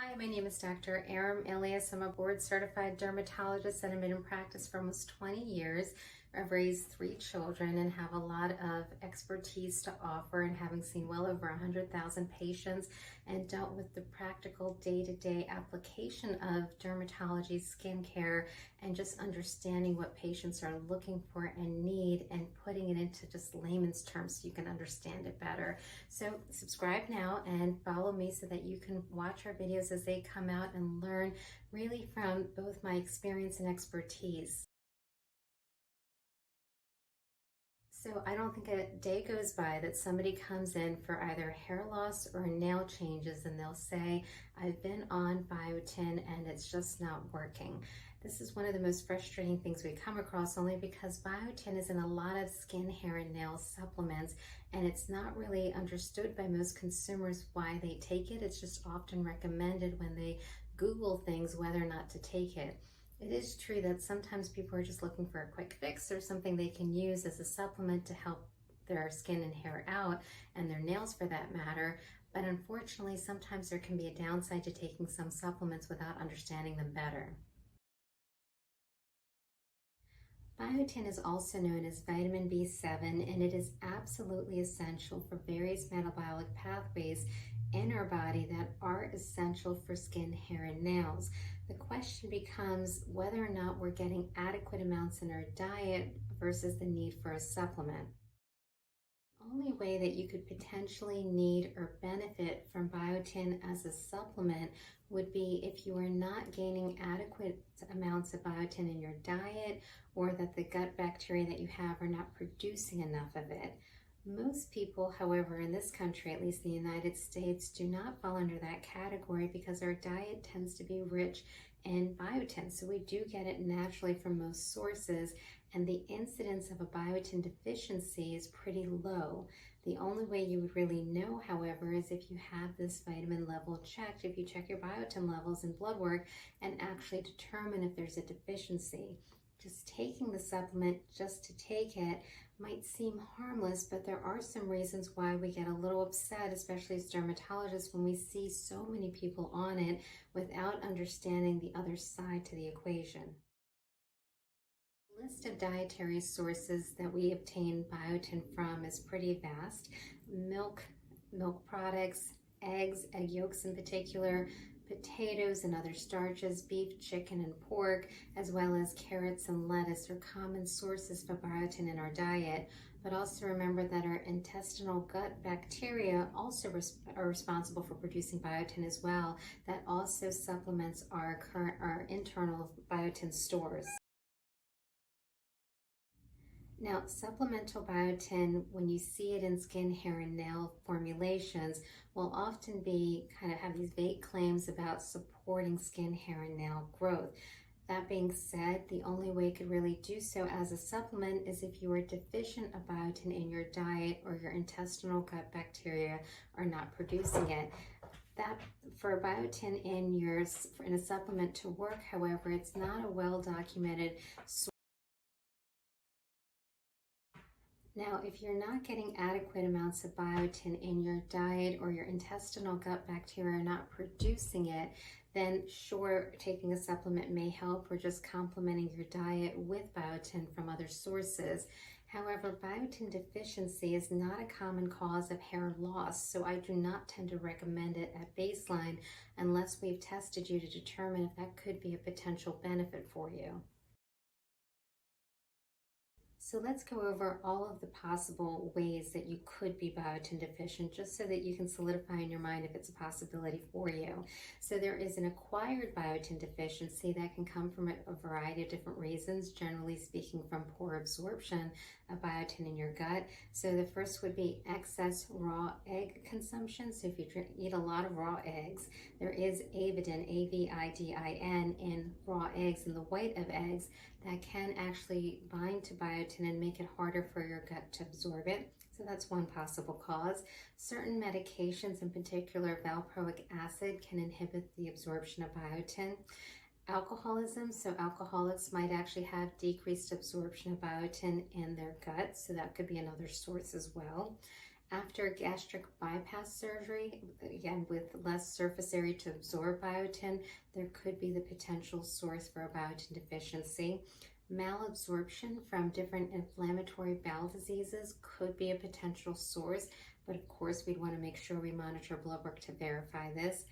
Hi, my name is Dr. Aram Elias. I'm a board-certified dermatologist and I've been in practice for almost 20 years. I've raised 3 children and have a lot of expertise to offer, and having seen well over 100,000 patients and dealt with the practical day-to-day application of dermatology, skincare, and just understanding what patients are looking for and need and putting it into just layman's terms so you can understand it better. So subscribe now and follow me so that you can watch our videos as they come out and learn really from both my experience and expertise. So I don't think a day goes by that somebody comes in for either hair loss or nail changes and they'll say, I've been on Biotin and it's just not working. This is one of the most frustrating things we come across, only because Biotin is in a lot of skin, hair, and nail supplements, and it's not really understood by most consumers why they take it. It's just often recommended when they Google things whether or not to take it. It is true that sometimes people are just looking for a quick fix or something they can use as a supplement to help their skin and hair out, and their nails for that matter. But unfortunately, sometimes there can be a downside to taking some supplements without understanding them better. Biotin is also known as vitamin B7, and it is absolutely essential for various metabolic pathways in our body that are essential for skin, hair, and nails. The question becomes whether or not we're getting adequate amounts in our diet versus the need for a supplement. The only way that you could potentially need or benefit from Biotin as a supplement would be if you are not gaining adequate amounts of Biotin in your diet, or that the gut bacteria that you have are not producing enough of it. Most people, however, in this country, at least in the United States, do not fall under that category because our diet tends to be rich in biotin. So we do get it naturally from most sources, and the incidence of a biotin deficiency is pretty low. The only way you would really know, however, is if you have this vitamin level checked, if you check your biotin levels in blood work and actually determine if there's a deficiency. Just taking the supplement just to take it might seem harmless, but there are some reasons why we get a little upset, especially as dermatologists, when we see so many people on it without understanding the other side to the equation. The list of dietary sources that we obtain biotin from is pretty vast. Milk products, eggs, egg yolks in particular, potatoes and other starches, beef, chicken, and pork, as well as carrots and lettuce are common sources for biotin in our diet. But also remember that our intestinal gut bacteria also are responsible for producing biotin as well. That also supplements our internal biotin stores. Now, supplemental biotin, when you see it in skin, hair, and nail formulations, will often have these vague claims about supporting skin, hair, and nail growth. That being said, the only way you could really do so as a supplement is if you are deficient of biotin in your diet or your intestinal gut bacteria are not producing it. That for biotin in a supplement to work, however, it's not a well-documented source. Now, if you're not getting adequate amounts of biotin in your diet or your intestinal gut bacteria are not producing it, then sure, taking a supplement may help, or just complementing your diet with biotin from other sources. However, biotin deficiency is not a common cause of hair loss, so I do not tend to recommend it at baseline unless we've tested you to determine if that could be a potential benefit for you. So let's go over all of the possible ways that you could be biotin deficient, just so that you can solidify in your mind if it's a possibility for you. So there is an acquired biotin deficiency that can come from a variety of different reasons, generally speaking from poor absorption of biotin in your gut. So the first would be excess raw egg consumption. So if you eat a lot of raw eggs, there is avidin, A-V-I-D-I-N, in raw eggs, in the white of eggs, that can actually bind to biotin and make it harder for your gut to absorb it. So that's one possible cause. Certain medications, in particular valproic acid, can inhibit the absorption of biotin. Alcoholism, so alcoholics might actually have decreased absorption of biotin in their gut, so that could be another source as well. After gastric bypass surgery, again with less surface area to absorb biotin, there could be the potential source for a biotin deficiency. Malabsorption from different inflammatory bowel diseases could be a potential source, but of course we'd want to make sure we monitor blood work to verify this.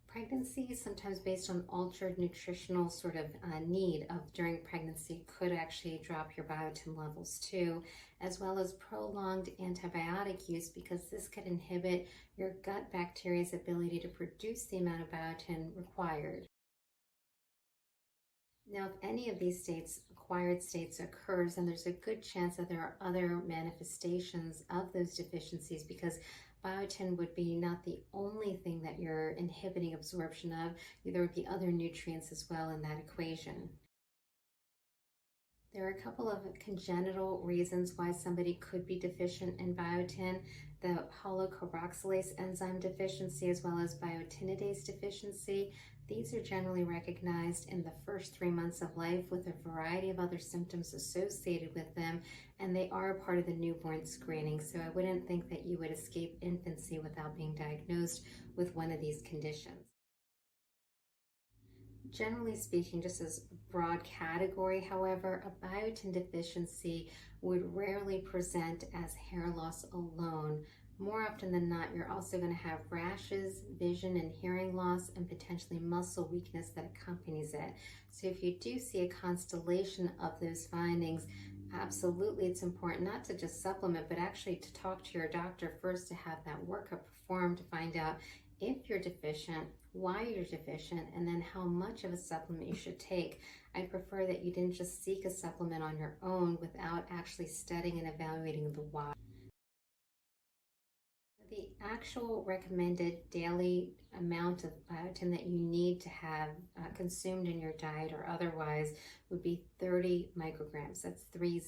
Pregnancy, sometimes based on altered nutritional sort of need of during pregnancy, could actually drop your biotin levels too, as well as prolonged antibiotic use, because this could inhibit your gut bacteria's ability to produce the amount of biotin required. Now, if any of these states, acquired states, occurs, then there's a good chance that there are other manifestations of those deficiencies, because biotin would be not the only thing that you're inhibiting absorption of. There would be other nutrients as well in that equation. There are a couple of congenital reasons why somebody could be deficient in biotin: the holocarboxylase enzyme deficiency as well as biotinidase deficiency. These are generally recognized in the first 3 months of life with a variety of other symptoms associated with them, and they are a part of the newborn screening. So I wouldn't think that you would escape infancy without being diagnosed with one of these conditions. Generally speaking, just as a broad category, however, a biotin deficiency would rarely present as hair loss alone. More often than not, you're also going to have rashes, vision and hearing loss, and potentially muscle weakness that accompanies it. So if you do see a constellation of those findings, absolutely it's important not to just supplement, but actually to talk to your doctor first, to have that workup performed to find out if you're deficient, why you're deficient, and then how much of a supplement you should take. I prefer that you didn't just seek a supplement on your own without actually studying and evaluating the why. The actual recommended daily amount of biotin that you need to have consumed in your diet or otherwise would be 30 micrograms. That's 30.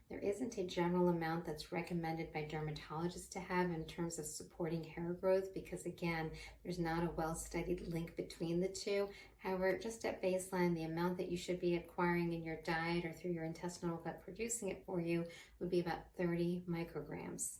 There isn't a general amount that's recommended by dermatologists to have in terms of supporting hair growth, because again, there's not a well-studied link between the two. However, just at baseline, the amount that you should be acquiring in your diet or through your intestinal gut producing it for you would be about 30 micrograms.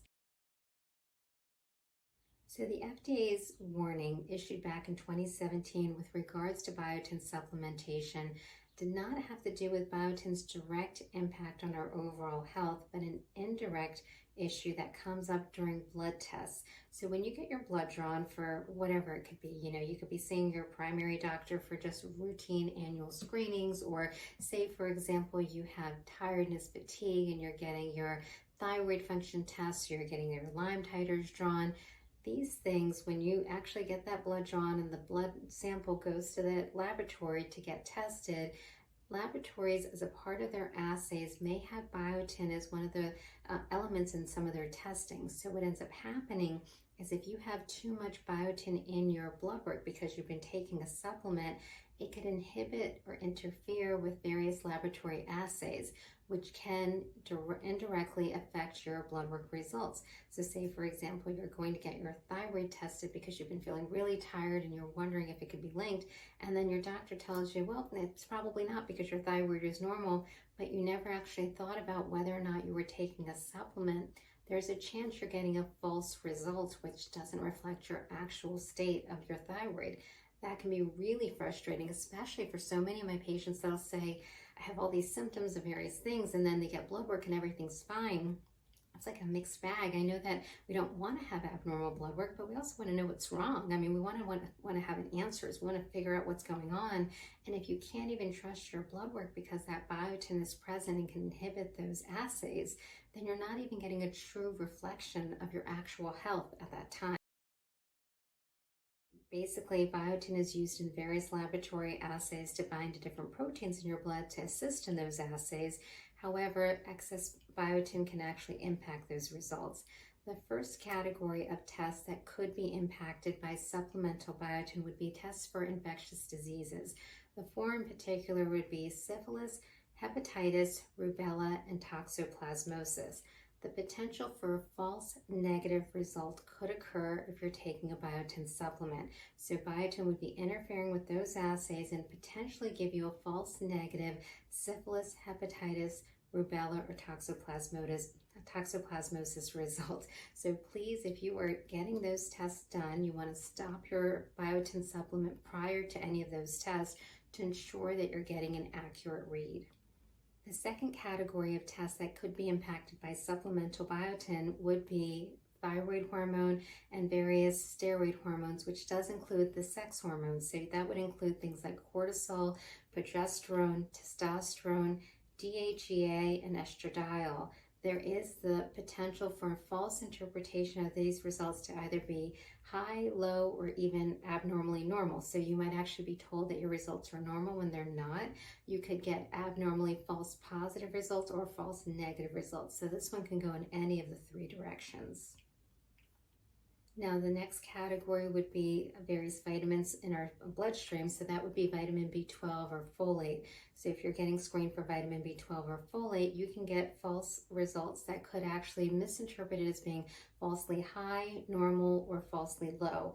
So the FDA's warning issued back in 2017 with regards to biotin supplementation did not have to do with biotin's direct impact on our overall health, but an indirect issue that comes up during blood tests. So when you get your blood drawn for whatever it could be, you could be seeing your primary doctor for just routine annual screenings, or say, for example, you have tiredness, fatigue, and you're getting your thyroid function tests, you're getting your Lyme titers drawn. These things, when you actually get that blood drawn and the blood sample goes to the laboratory to get tested, laboratories, as a part of their assays, may have biotin as one of the elements in some of their testing. So what ends up happening is, if you have too much biotin in your blood work because you've been taking a supplement, it could inhibit or interfere with various laboratory assays, which can indirectly affect your blood work results. So say, for example, you're going to get your thyroid tested because you've been feeling really tired and you're wondering if it could be linked, and then your doctor tells you, well, it's probably not because your thyroid is normal, but you never actually thought about whether or not you were taking a supplement. There's a chance you're getting a false result, which doesn't reflect your actual state of your thyroid. That can be really frustrating, especially for so many of my patients that'll say, I have all these symptoms of various things, and then they get blood work and everything's fine. It's like a mixed bag. I know that we don't want to have abnormal blood work, but we also want to know what's wrong. I mean, we want to have answers. We want to figure out what's going on. And if you can't even trust your blood work because that biotin is present and can inhibit those assays, then you're not even getting a true reflection of your actual health at that time. Basically, biotin is used in various laboratory assays to bind to different proteins in your blood to assist in those assays. However, excess biotin can actually impact those results. The first category of tests that could be impacted by supplemental biotin would be tests for infectious diseases. The four in particular would be syphilis, hepatitis, rubella, and toxoplasmosis. The potential for a false negative result could occur if you're taking a biotin supplement. So biotin would be interfering with those assays and potentially give you a false negative syphilis, hepatitis, rubella, or toxoplasmosis toxoplasmosis result. So please, if you are getting those tests done, you want to stop your biotin supplement prior to any of those tests to ensure that you're getting an accurate read. The second category of tests that could be impacted by supplemental biotin would be thyroid hormone and various steroid hormones, which does include the sex hormones. So that would include things like cortisol, progesterone, testosterone, DHEA, and estradiol. There is the potential for a false interpretation of these results to either be high, low, or even abnormally normal. So you might actually be told that your results are normal when they're not. You could get abnormally false positive results or false negative results. So this one can go in any of the three directions. Now, the next category would be various vitamins in our bloodstream. So that would be vitamin B12 or folate. So if you're getting screened for vitamin B12 or folate, you can get false results that could actually misinterpret it as being falsely high, normal, or falsely low.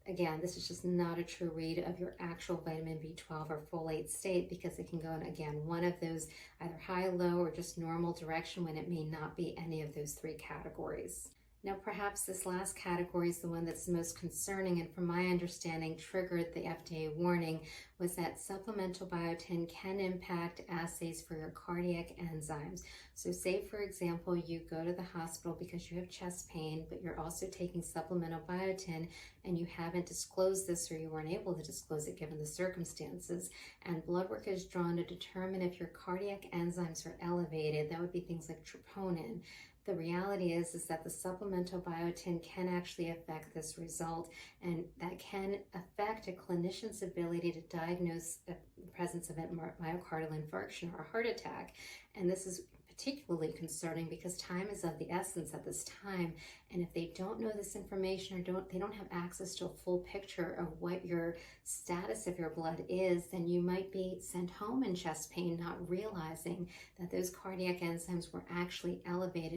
Again, this is just not a true read of your actual vitamin B12 or folate state, because it can go in, again, one of those either high, low, or just normal direction when it may not be any of those three categories. Now, perhaps this last category is the one that's the most concerning, and from my understanding triggered the FDA warning, was that supplemental biotin can impact assays for your cardiac enzymes. So say, for example, you go to the hospital because you have chest pain, but you're also taking supplemental biotin and you haven't disclosed this, or you weren't able to disclose it given the circumstances, and blood work is drawn to determine if your cardiac enzymes are elevated. That would be things like troponin. The reality is that the supplemental biotin can actually affect this result, and that can affect a clinician's ability to diagnose the presence of a myocardial infarction or a heart attack. And this is particularly concerning because time is of the essence at this time, and if they don't know this information or they don't have access to a full picture of what your status of your blood is, then you might be sent home in chest pain, not realizing that those cardiac enzymes were actually elevated.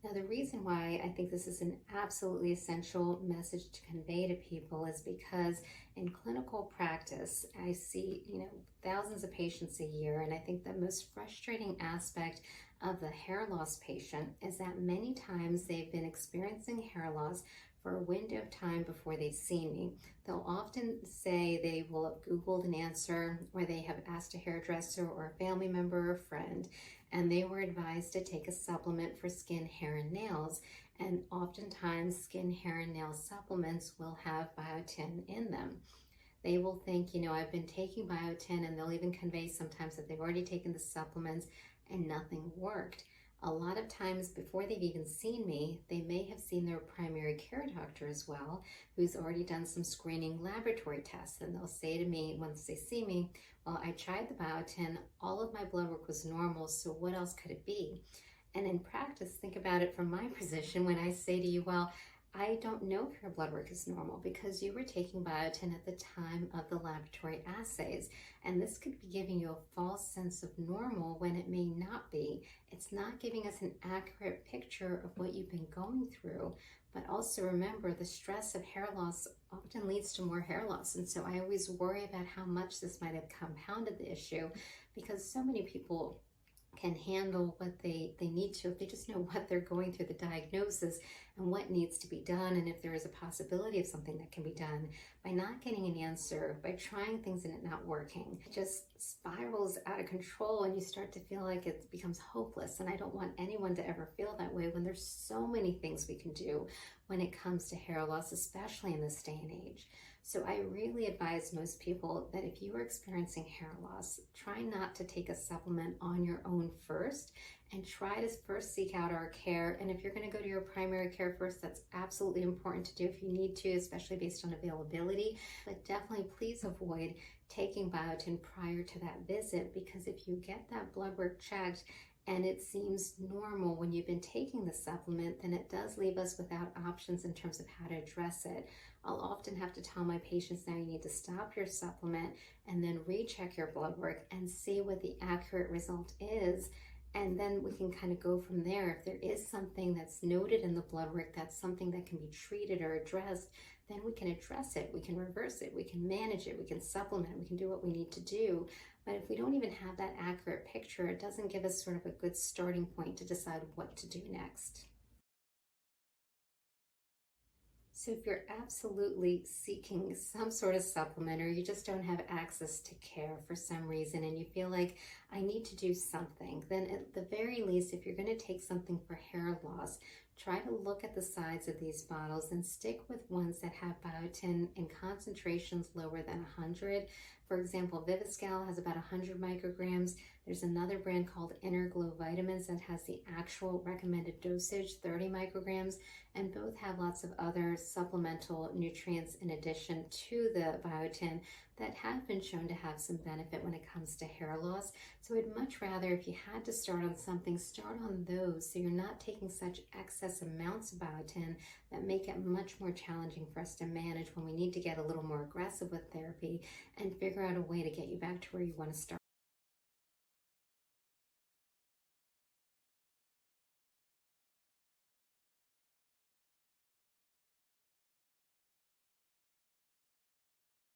Now, the reason why I think this is an absolutely essential message to convey to people is because in clinical practice, I see, thousands of patients a year, and I think the most frustrating aspect of the hair loss patient is that many times they've been experiencing hair loss for a window of time before they see me. They'll often say they will have Googled an answer, or they have asked a hairdresser or a family member or a friend, and they were advised to take a supplement for skin, hair, and nails. And oftentimes skin, hair, and nail supplements will have biotin in them. They will think, I've been taking biotin, and they'll even convey sometimes that they've already taken the supplements and nothing worked. A lot of times before they've even seen me, they may have seen their primary care doctor as well, who's already done some screening laboratory tests. And they'll say to me once they see me, well, I tried the biotin, all of my blood work was normal, so what else could it be? And in practice, think about it from my position when I say to you, well, I don't know if your blood work is normal because you were taking biotin at the time of the laboratory assays. And this could be giving you a false sense of normal when it may not be. It's not giving us an accurate picture of what you've been going through. But also remember, the stress of hair loss often leads to more hair loss. And so I always worry about how much this might have compounded the issue, because so many people can handle what they need to if they just know what they're going through, the diagnosis, and what needs to be done, and if there is a possibility of something that can be done. By not getting an answer, by trying things and it not working, it just spirals out of control, and you start to feel like it becomes hopeless. And I don't want anyone to ever feel that way when there's so many things we can do when it comes to hair loss, especially in this day and age. So I really advise most people that if you are experiencing hair loss, try not to take a supplement on your own first, and try to first seek out our care. And if you're going to go to your primary care first, that's absolutely important to do if you need to, especially based on availability. But definitely please avoid taking biotin prior to that visit, because if you get that blood work checked and it seems normal when you've been taking the supplement, then it does leave us without options in terms of how to address it. I'll often have to tell my patients, now you need to stop your supplement and then recheck your blood work and see what the accurate result is. And then we can kind of go from there. If there is something that's noted in the blood work, that's something that can be treated or addressed, then we can address it, we can reverse it, we can manage it, we can supplement, we can do what we need to do. But if we don't even have that accurate picture, it doesn't give us sort of a good starting point to decide what to do next. So if you're absolutely seeking some sort of supplement, or you just don't have access to care for some reason and you feel like I need to do something, then at the very least, if you're going to take something for hair loss, try to look at the sides of these bottles and stick with ones that have biotin in concentrations lower than 100. For example, Viviscal has about 100 micrograms. There's another brand called Inner Glow Vitamins that has the actual recommended dosage, 30 micrograms, and both have lots of other supplemental nutrients in addition to the biotin that have been shown to have some benefit when it comes to hair loss. So I'd much rather, if you had to start on something, start on those so you're not taking such excess amounts of biotin that make it much more challenging for us to manage when we need to get a little more aggressive with therapy and figure out a way to get you back to where you want to start.